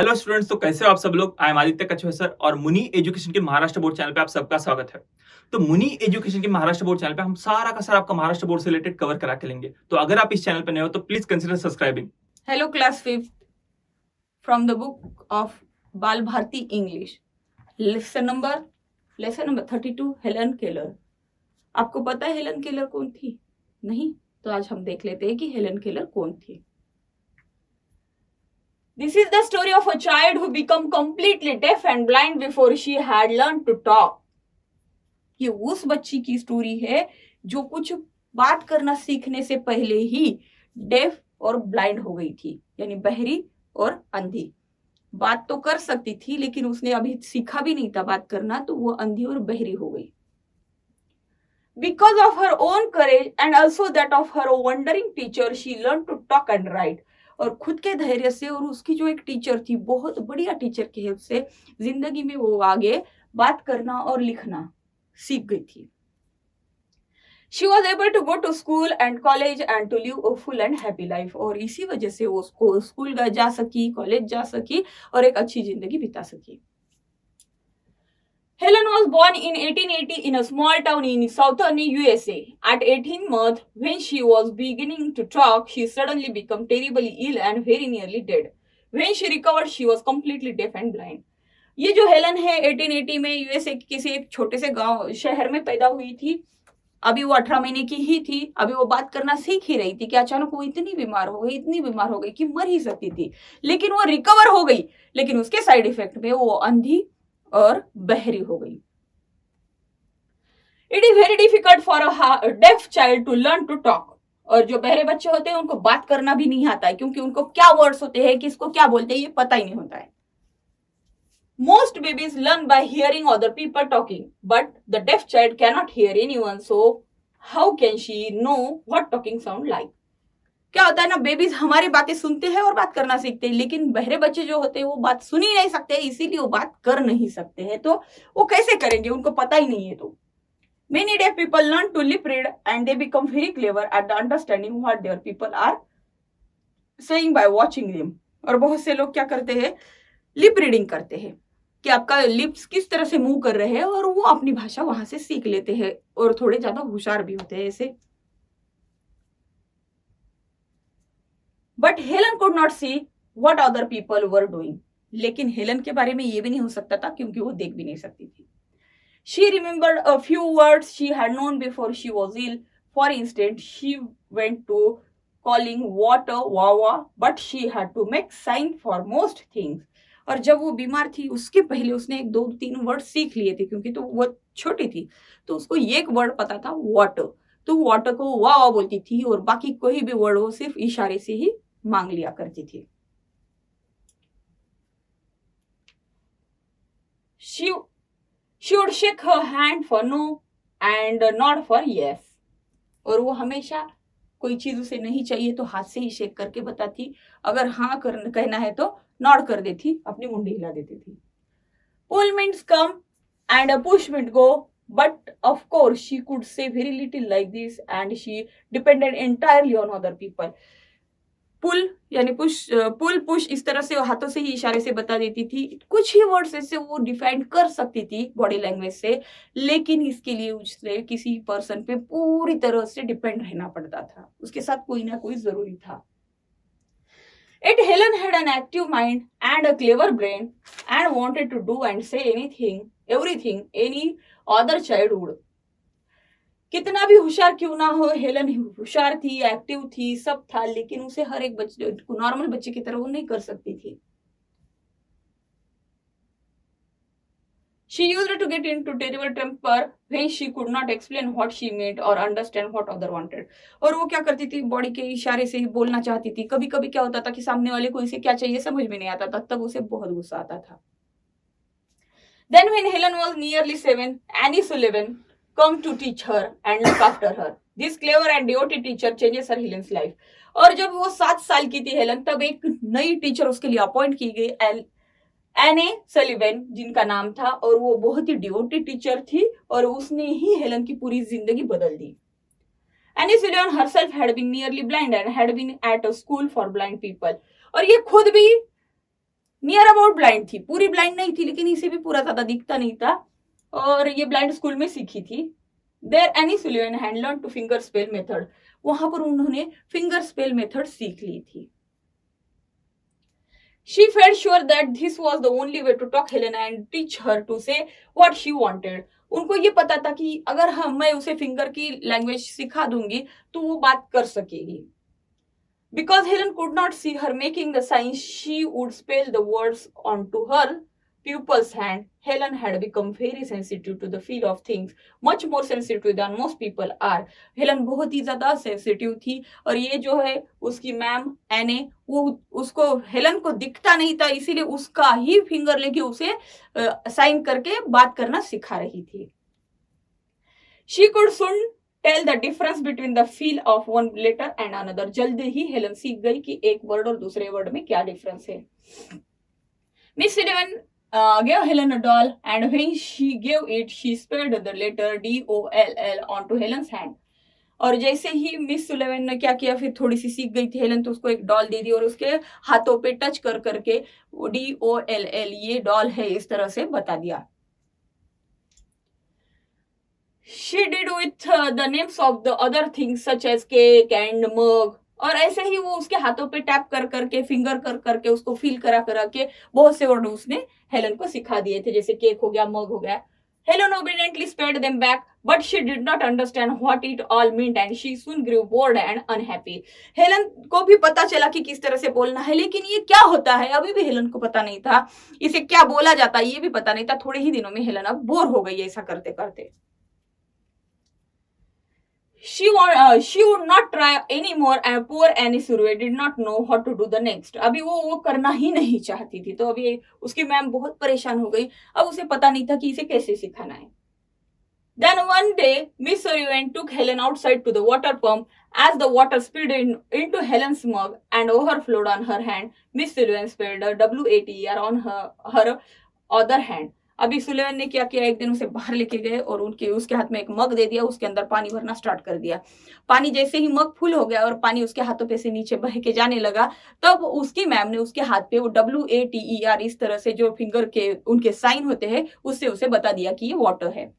Hello students, तो कैसे हो आप सब लोग। आई एम आदित्य कछुआ सर और मुनि एजुकेशन के महाराष्ट्र बोर्ड चैनल पे आप सबका स्वागत है। तो मुनि एजुकेशन के महाराष्ट्र बोर्ड चैनल पे हम सारा का सारा आपका महाराष्ट्र बोर्ड से रिलेटेड कवर करा के लेंगे। तो अगर आप इस चैनल पे नए हो तो please consider subscribing. Hello, class 5th, from the book of Bal Bharti English. Lesson number 32, Helen Keller. आपको पता है हेलन केलर कौन थी? नहीं? तो आज हम देख लेते हैं कि हेलन केलर कौन थी। This is the story of a child who became completely deaf and blind before she had learned to talk. ये उस बच्ची की स्टोरी है जो कुछ बात करना सीखने से पहले ही डेफ और ब्लाइंड हो गई थी, यानी बहरी और अंधी। बात तो कर सकती थी लेकिन उसने अभी सीखा भी नहीं था बात करना, तो वो अंधी और बहरी हो गई। Because of her own courage and also that of her wandering teacher, she learned to talk and write. और खुद के धैर्य से और उसकी जो एक टीचर थी, बहुत बढ़िया टीचर की हेल्प से जिंदगी में वो आगे बात करना और लिखना सीख गई थी। She was able to go to school and college and to live a full and happy life. और इसी वजह से वो स्कूल जा सकी, कॉलेज जा सकी और एक अच्छी जिंदगी बिता सकी। Helen was born in 1880 in a small town in southern USA. At 18 months, when she was beginning to talk, she suddenly became terribly ill and very nearly dead. When she recovered, she was completely deaf and blind. ये जो Helen है 1880 में USA के किसी एक छोटे से गांव शहर में पैदा हुई थी। अभी वो 18 महीने की ही थी। अभी वो बात करना सीख ही रही थी कि अचानक वो इतनी बीमार हो गई कि मर ही सकती थी, लेकिन वो रिकवर हो गई। लेकिन उसके साइड इफेक्ट में वो अंधी और बहरी हो गई। It is very difficult for a deaf child to learn to talk. और जो बहरे बच्चे होते हैं उनको बात करना भी नहीं आता है, क्योंकि उनको क्या वर्ड्स होते हैं, किसको क्या बोलते हैं, ये पता ही नहीं होता है। Most babies learn by hearing other people talking, but the deaf child cannot hear anyone, so how can she know what talking sound like? क्या होता है ना, बेबीज हमारी बातें सुनते हैं और बात करना सीखते हैं, लेकिन बहरे बच्चे जो होते हैं वो बात सुन ही नहीं सकते, इसीलिए वो बात कर नहीं सकते हैं। तो वो कैसे करेंगे, उनको पता ही नहीं है। तो many deaf people learn to lip read and they become very clever at the understanding what their people are saying by watching them. और बहुत से लोग क्या करते हैं, लिप रीडिंग करते हैं कि आपका लिप्स किस तरह से मूव कर रहे हैं, और वो अपनी भाषा वहां से सीख लेते हैं और थोड़े ज्यादा होशियार भी होते हैं ऐसे। But Helen could not see what other people were doing. लेकिन हेलन के बारे में ये भी नहीं हो सकता था क्योंकि वो देख भी नहीं सकती थी। She remembered a few words she had known before she was ill. For instance, she went to calling water wawa, but she had to make sign for most things. और जब वो बीमार थी उसके पहले उसने 2-3 वर्ड सीख लिए थे, क्योंकि तो वो छोटी थी, तो उसको एक वर्ड पता था, वाटर। तो वाटर को वाह बोलती थी और बाकी कोई भी वर्ड वो सिर्फ इशारे से ही मांग लिया करती थी। She would shake her hand for no and nod for yes. और वो हमेशा कोई चीज उसे नहीं चाहिए तो हाथ से ही शेक करके बताती, अगर हाँ कहना है तो नॉड कर देती, अपनी मुंडी हिला देती थी। Pull means come and push means go, but of course she could say very little like this and she depended entirely on other people. Pull यानी पुल पुश इस तरह से हाथों से ही इशारे से बता देती थी। कुछ ही वर्ड्स ऐसे वो डिफाइन कर सकती थी बॉडी लैंग्वेज से, लेकिन इसके लिए उसे किसी पर्सन पे पूरी तरह से डिपेंड रहना पड़ता था, उसके साथ कोई ना कोई जरूरी था। Yet Helen had an active mind and a clever brain and wanted to do and say everything any other child would. कितना भी होशियार क्यों ना हो, हेलन होशियार थी, एक्टिव थी, सब था, लेकिन उसे हर एक बच्चे, नॉर्मल बच्चे की तरह वो नहीं कर सकती थी। She used to get into terrible temper when she could not explain what she meant or understand what other wanted. और वो क्या करती थी, बॉडी के इशारे से ही बोलना चाहती थी। कभी कभी क्या होता था कि सामने वाले को इसे क्या चाहिए समझ में नहीं आता था, तब उसे बहुत गुस्सा आता था। Then when Helen was nearly 7, Annie Sullivan come to teach her and look after her. This clever and devoted teacher changes her Helen's life. और जब वो 7 साल की थी हेलन, तब एक नई टीचर उसके लिए अपॉइंट की गई, एने सलिवन जिनका नाम था, और वो बहुत ही डिवोटेड टीचर थी और उसने ही हेलन की पूरी जिंदगी बदल दी। Annie Sullivan herself had been nearly blind and had been at a school for blind people. और ये खुद भी नियर अबाउट ब्लाइंड थी, पूरी ब्लाइंड नहीं थी लेकिन इसे भी पूरा ज्यादा दिखता नहीं था और ये ब्लाइंड स्कूल में सीखी थी। There Annie Sullivan had learn to finger spell method, वहां पर उन्होंने फिंगर स्पेल मेथड सीख ली थी। She felt sure that this was the only way to talk Helena and teach her to say what she wanted. उनको ये पता था कि अगर मैं उसे फिंगर की लैंग्वेज सिखा दूंगी तो वो बात कर सकेगी। Because Helen could not see her making the signs, she would spell the words onto her pupil's hand. Helen had become very sensitive to the feel of things, much more sensitive than most people are. Helen बहुत ही ज्यादा sensitive थी और ये जो है उसकी ma'am एने, वो उसको हेलन को दिखता नहीं था इसीलिए उसका ही फिंगर लेके उसे साइन करके बात करना सिखा रही थी। She could soon tell the difference between the feel of one letter and another. जल्दी ही हेलन सीख गई कि एक वर्ड और दूसरे वर्ड में क्या डिफरेंस है। Miss Sullivan gave Helen a doll, and when she gave it, she spelled the letter DOLL onto Helen's hand. और जैसे ही मिस सुलेवन ने क्या किया, फिर थोड़ी सी सीख गई थी हेलन तो उसको एक डॉल दे दी और उसके हाथों पे टच कर करके DOLL ये डॉल है इस तरह से बता दिया। She did with the names of the other things such as cake and mug, और ऐसे ही वो उसके हाथों पे टैप कर करके फिंगर कर करके उसको फील करा करा के बहुत से वर्ड उसने हेलन को सिखा दिए थे, जैसे केक हो गया, मग हो गया। Helen obediently spelled them back, but she did not understand what it all meant and she soon grew bored and unhappy. Helen को भी पता चला कि किस तरह से बोलना है, लेकिन ये क्या होता है अभी भी हेलन को पता नहीं था, इसे क्या बोला जाता है ये भी पता नहीं था। थोड़े ही दिनों में हेलन अब बोर हो गई ऐसा करते करते। She would not try anymore and poor Annie Survey did not know what to do the next. अभी वो करना ही नहीं चाहती थी, तो अभी उसकी मैम बहुत परेशान हो गई, अब उसे पता नहीं था कि इसे कैसे सिखाना है। Then one day, Miss Sullivan took Helen outside to the water pump. As the water spilled into Helen's mug and overflowed on her hand, Miss Sullivan spelled a WATER on her other hand. अभी Sullivan ने क्या किया, एक दिन उसे बाहर लेके गए और उसके हाथ में एक मग दे दिया, उसके अंदर पानी भरना स्टार्ट कर दिया। पानी जैसे ही मग फुल हो गया और पानी उसके हाथों पे से नीचे बह के जाने लगा, तब उसकी मैम ने उसके हाथ पे वो WATER इस तरह से जो फिंगर के उनके साइन होते हैं उससे उसे बता दिया कि ये वाटर है।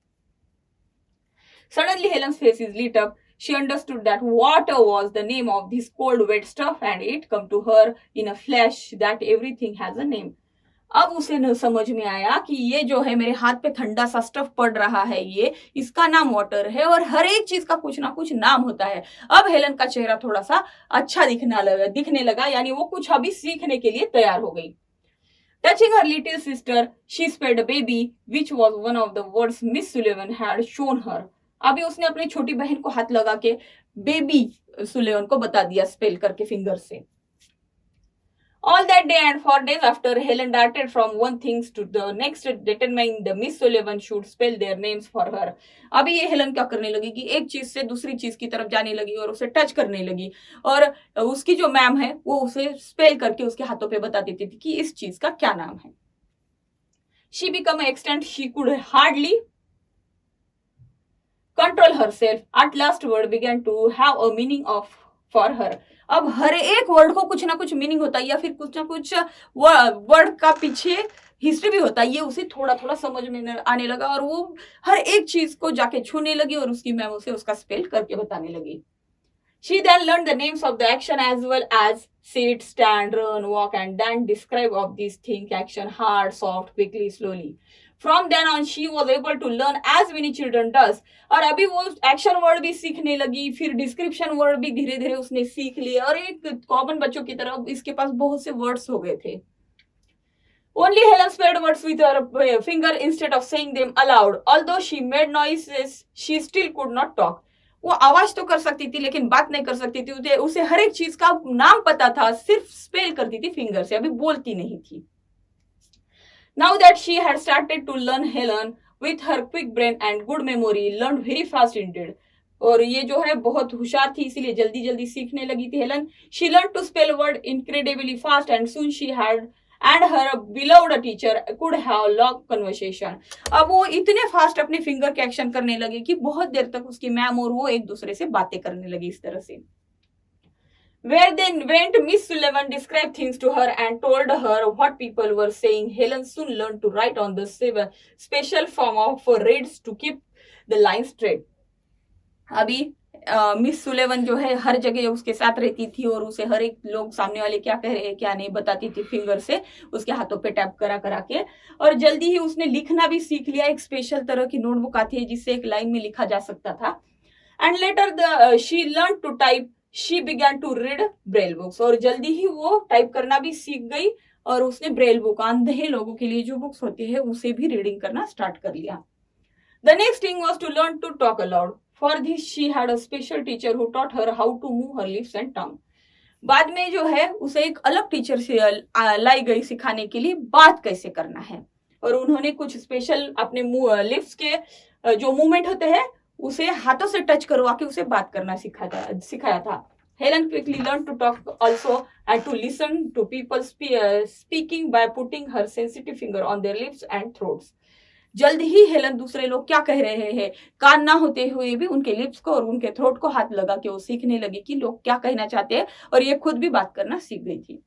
Suddenly Helen's face is lit up. She understood that water was the name of this cold wet stuff and it come to her in a flash that everything has a name. अब उसे समझ में आया कि ये जो है मेरे हाथ पे ठंडा सा स्टफ पड़ रहा है, ये इसका नाम वाटर है और हर एक चीज का कुछ ना कुछ नाम होता है। अब हेलन का चेहरा थोड़ा सा अच्छा दिखने लगा, यानी वो कुछ अभी सीखने के लिए तैयार हो गई। Touching her little sister, she spelled baby, which was one of the words Miss Sullivan had shown her. अभी उसने अपनी छोटी बहन को हाथ लगा के बेबी सुलेवन को बता दिया स्पेल करके फिंगर से। All that day and for days after, Helen darted from one thing to the next, determining the Miss Sullivan should spell their names for her. अभी ये हेलन क्या करने लगी कि एक चीज से दूसरी चीज की तरफ जाने लगी और उसे टच करने लगी और उसकी जो मैम है वो उसे स्पेल करके उसके हाथों पे बता देती थी कि इस चीज का क्या नाम है। She became an extent she could hardly control herself. At last, word began to have a meaning for her. अब हर एक वर्ड को कुछ ना कुछ मीनिंग होता है या फिर कुछ ना कुछ वर्ड का पीछे हिस्ट्री भी होता है, ये उसे थोड़ा थोड़ा समझ में आने लगा और वो हर एक चीज को जाके छूने लगी और उसकी मैम उसे उसका स्पेल करके बताने लगी। She then learned the names of the action as well as sit, stand, run, walk and then describe of these things, action, hard, soft, quickly, slowly. From then on she was able to learn as many children does. और अभी वो action word भी सीखने लगी, फिर description word भी धीरे धीरे उसने सीख लिए और एक कॉमन बच्चों की तरह इसके पास बहुत से वर्ड्स हो गए थे। Only Helen spelled words with her finger instead of saying them aloud. Although she made noises, she still could not talk. वो आवाज तो कर सकती थी लेकिन बात नहीं कर सकती थी, उसे हर एक चीज का नाम पता था, सिर्फ स्पेल करती थी फिंगर से, अभी बोलती नहीं थी। Now that she had started to learn, Helen, with her quick brain and good memory, learned very fast indeed. और ये जो है बहुत होशियार थी इसीलिए जल्दी जल्दी सीखने लगी थी Helen. She learned to spell word incredibly fast and soon she had and her beloved teacher could have long conversation. अब वो इतने फास्ट अपने फिंगर के एक्शन करने लगे कि बहुत देर तक उसकी मैम और वो एक दूसरे से बातें करने लगी इस तरह से। Where then went Miss Sullivan described things to her and told her what people were saying. Helen soon learned to write on the special form of reeds to keep the line straight. अभी miss Sullivan जो है हर जगह उसके साथ रहती थी और उसे हर एक लोग सामने वाले क्या कह रहे हैं क्या नहीं बताती थी फिंगर से उसके हाथों पे टैप करा करा के। और जल्दी ही उसने लिखना भी सीख लिया। एक स्पेशल तरह की नोटबुक आती है जिससे एक लाइन में लिखा जा सकता था। And later she learn to type, she began to read Braille books. और जल्दी ही वो टाइप करना भी सीख गई और उसने ब्रेल बुक, अंधे लोगों के लिए जो बुक्स होती है उसे भी रीडिंग करना स्टार्ट कर लिया। The next thing was to learn to talk aloud. For this she had a special teacher who taught her how to move her lips and tongue. बाद में जो है उसे एक अलग टीचर से लाई गई सिखाने के लिए बात कैसे करना है। और उन्होंने कुछ स्पेशल अपने लिप्स के जो मूवमेंट होते हैं उसे हाथों से टच करवा के उसे बात करना सिखाया था। Helen quickly learned to talk also and to listen to people speaking by putting her sensitive finger on their lips and throats. जल्द ही हेलन दूसरे लोग क्या कह रहे हैं कान ना होते हुए भी उनके लिप्स को और उनके थ्रोट को हाथ लगा के वो सीखने लगी कि लोग क्या कहना चाहते हैं और ये खुद भी बात करना सीख गई थी।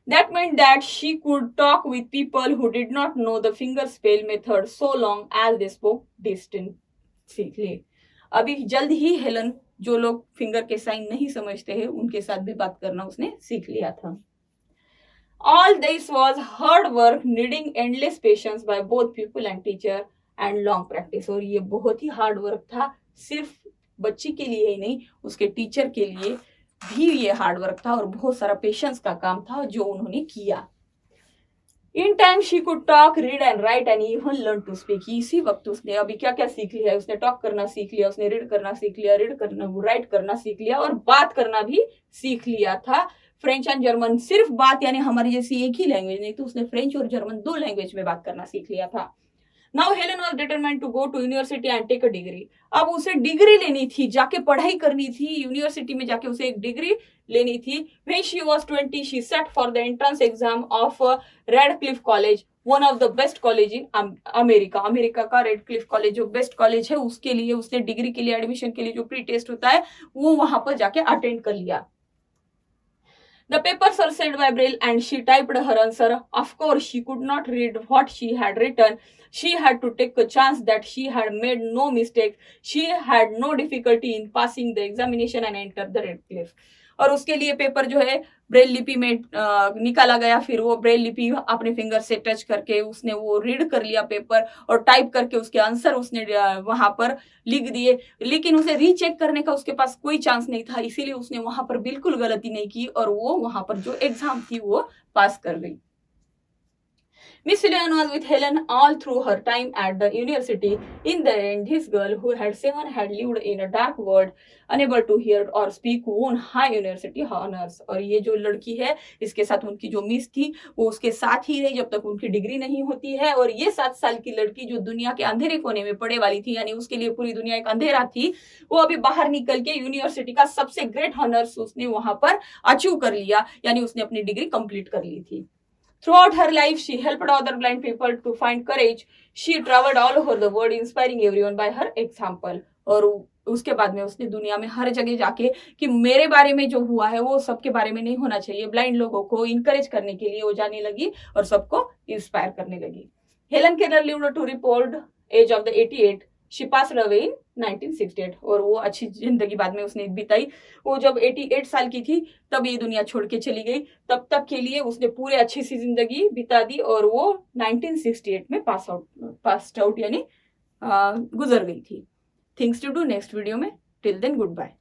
That meant that she could talk with people who did not know the finger spell method so long as they spoke distinctly. अभी जल्द ही हेलन जो लोग फिंगर के साइन नहीं समझते हैं उनके साथ भी बात करना उसने सीख लिया था। All this was hard work needing endless patience by both pupil and teacher and long practice. और ये बहुत ही हार्ड वर्क था, सिर्फ बच्ची के लिए ही नहीं उसके टीचर के लिए भी ये हार्ड वर्क था और बहुत सारा पेशेंस का काम था जो उन्होंने किया। In time she could talk, read and write and even learn to speak. इसी वक्त उसने अभी क्या क्या सीख लिया है, उसने टॉक करना सीख लिया, उसने रीड करना सीख लिया, राइट करना सीख लिया और बात करना भी सीख लिया था। फ्रेंच एंड जर्मन, सिर्फ बात यानी हमारी जैसी एक ही लैंग्वेज नहीं तो उसने फ्रेंच और जर्मन दो लैंग्वेज में बात करना सीख लिया था। Now Helen was determined to go to university and take a degree. अब उसे डिग्री लेनी थी, जाके पढ़ाई करनी थी, यूनिवर्सिटी में जाके उसे एक डिग्री लेनी थी। When she was 20, she sat for the entrance exam of Radcliffe College, one of the best college in America. America का रेडक्लिफ कॉलेज जो बेस्ट कॉलेज है उसके लिए उसने डिग्री के लिए एडमिशन के लिए जो प्री टेस्ट होता है वो वहां पर जाके अटेंड कर लिया। The papers were sent by Braille and she typed her answer. Of course, she could not read what she had written. She had to take a chance that she had made no mistake. She had no difficulty in passing the examination and entered the Radcliffe. और उसके लिए paper जो है Braille लिपि में निकाला गया। फिर वो ब्रेल लिपि अपने फिंगर से टच करके उसने वो रीड कर लिया पेपर और टाइप करके उसके आंसर उसने वहां पर लिख दिए। लेकिन उसे रीचेक करने का उसके पास कोई चांस नहीं था, इसीलिए उसने वहां पर बिल्कुल गलती नहीं की और वो वहां पर जो एग्जाम थी वो पास कर गई। Miss Sullivan was with Helen all through her time at the university. In the end, this girl who had lived in a dark world, unable to hear or speak, won high university honors. और ये जो लड़की है इसके साथ उनकी जो miss थी वो उसके साथ ही रही जब तक उनकी डिग्री नहीं होती है। और ये 7 साल की लड़की जो दुनिया के अंधेरे कोने में पड़े वाली थी, यानी उसके लिए पूरी दुनिया एक अंधेरा थी, वो अभी बाहर निकल के यूनिवर्सिटी का सबसे ग्रेट ऑनर्स उसने वहां पर अचीव कर लिया, यानी उसने अपनी डिग्री कंप्लीट कर ली थी। Throughout her life, she helped other blind people to find courage. She traveled all over the world, inspiring everyone by her example. और उसके बाद में उसने दुनिया में हर जगह जाके कि मेरे बारे में जो हुआ है वो सबके बारे में नहीं होना चाहिए, ब्लाइंड लोगों को इनकरेज करने के लिए वो जाने लगी और सबको इंस्पायर करने लगी। Helen Keller lived to report age of the 88. She passed away in 1968. और वो अच्छी जिंदगी बाद में उसने बिताई। वो जब 88 साल की थी तब ये दुनिया छोड़ के चली गई। तब तक के लिए उसने पूरे अच्छी सी जिंदगी बिता दी और वो 1968 में पास आउट यानी गुजर गई थी। Things to do next video में। Till then good bye.